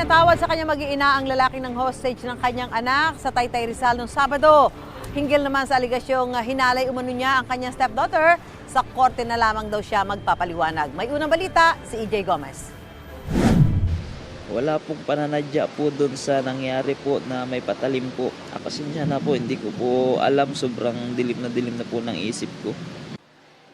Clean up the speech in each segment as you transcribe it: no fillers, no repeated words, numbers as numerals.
Pinatawad sa kanyang mag-iina ang lalaki ng hostage ng kanyang anak sa Taytay Rizal noong Sabado. Hinggil naman sa aligasyong hinalay umano niya ang kanyang stepdaughter, sa korte na lamang daw siya magpapaliwanag. May unang balita, si EJ Gomez. Wala pong pananadya po doon sa nangyari po na may patalim po. Pasensya na po, hindi ko po alam, sobrang dilim na po ng isip ko.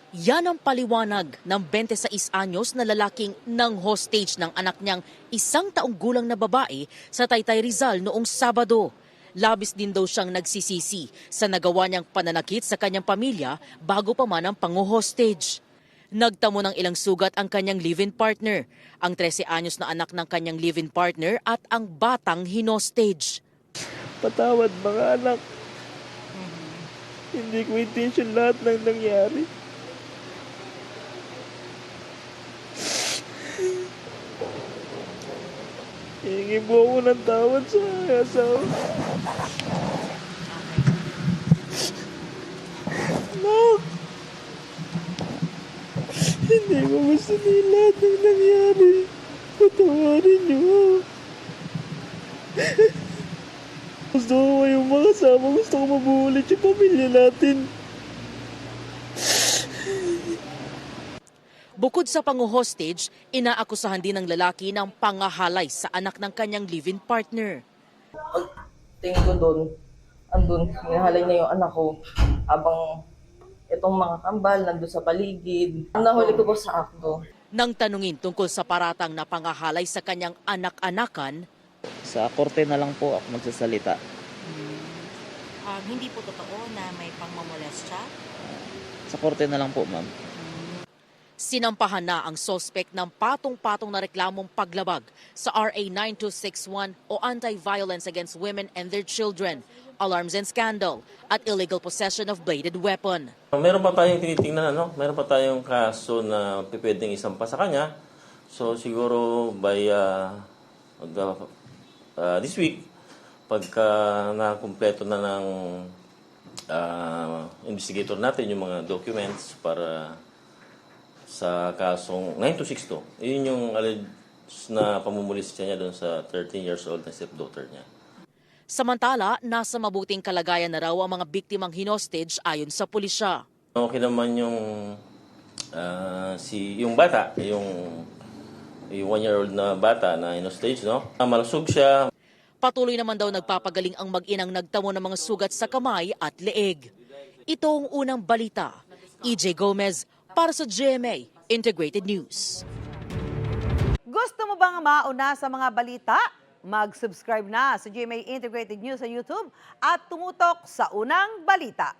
Yan ang paliwanag ng 26 anyos na lalaking nang hostage ng anak niyang 1 taong gulang na babae sa Taytay Rizal noong Sabado. Labis din daw siyang nagsisisi sa nagawa niyang pananakit sa kanyang pamilya bago pa man ang pangu-hostage. Nagtamo ng ilang sugat ang kanyang live-in partner, ang 13 anyos na anak ng kanyang live-in partner at ang batang hinostage. Patawad mga anak. Hindi ko intention lahat ng nangyari. Hihingi po ako ng tawad sa asawa. Anak! Hindi ko gusto din lahat ng nangyari. Patawarin niyo. Gusto ko kayong makasama. Gusto ko mabuulit yung pamilya natin. Bukod sa pangu-hostage, inaakusahan din ng lalaki ng pangahalay sa anak ng kanyang live-in partner. Tingin ko doon, andun, hinahalay niya yung anak ko habang itong mga kambal nandun sa paligid. Nahuli ko po sa akto. Nang tanungin tungkol sa paratang na pangahalay sa kanyang anak-anakan, Sa korte na lang po ako magsasalita. Hindi po totoo na may pangmamolestya? Sa korte na lang po, ma'am. sinampahan na ang sospek ng patong-patong na reklamong paglabag sa RA 9261 o Anti-Violence Against Women and Their Children, Alarms and Scandal, at illegal possession of bladed weapon. Meron pa tayong tinitingnan, meron pa tayong kaso na pwedeng isampa sa kanya. So siguro by this week, pagka nakumpleto na ng investigator natin yung mga documents para sa kasong 9262, yun yung alleged na pamumulisya niya doon sa 13 years old na stepdaughter niya. Samantala, nasa mabuting kalagayan na raw ang mga biktimang hinostage ayon sa pulisya. Okay naman yung yung bata, yung 1-year-old na bata na hinostage, no? Malusog siya. Patuloy naman daw nagpapagaling ang mag-inang nagtamo ng mga sugat sa kamay at leeg. Ito ang unang balita. EJ Gomez para sa GMA Integrated News. Gusto mo bang mauna sa mga balita? Mag-subscribe na sa GMA Integrated News sa YouTube at tumutok sa unang balita.